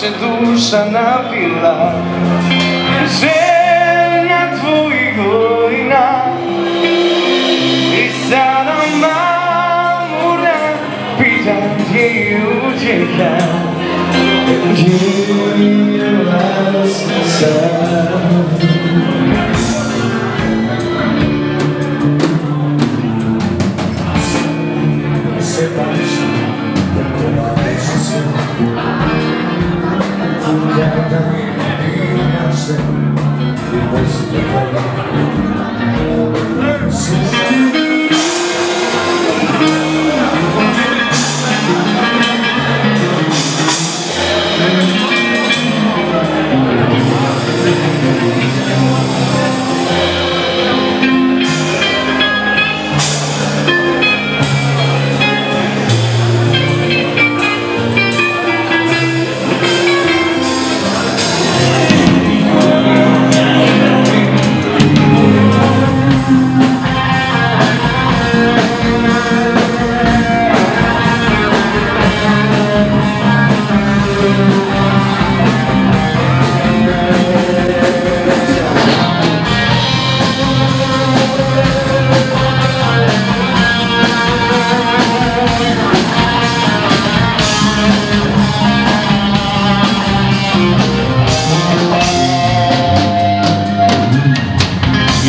se duša napila želja tvojih godina i sada mamura pitam gdje je utjeha, gdje je lasna sad. Se baš tako naveći se kada mi našte i poslije toga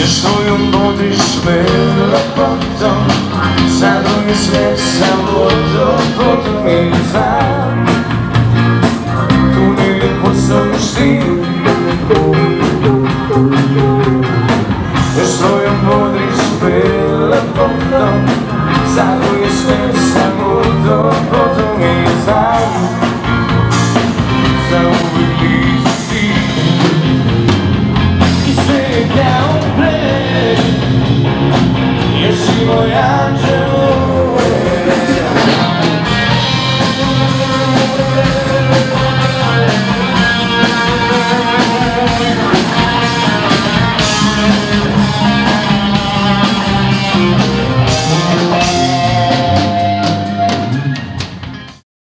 Još svojom budiš me lepotom, za drugi svijet sam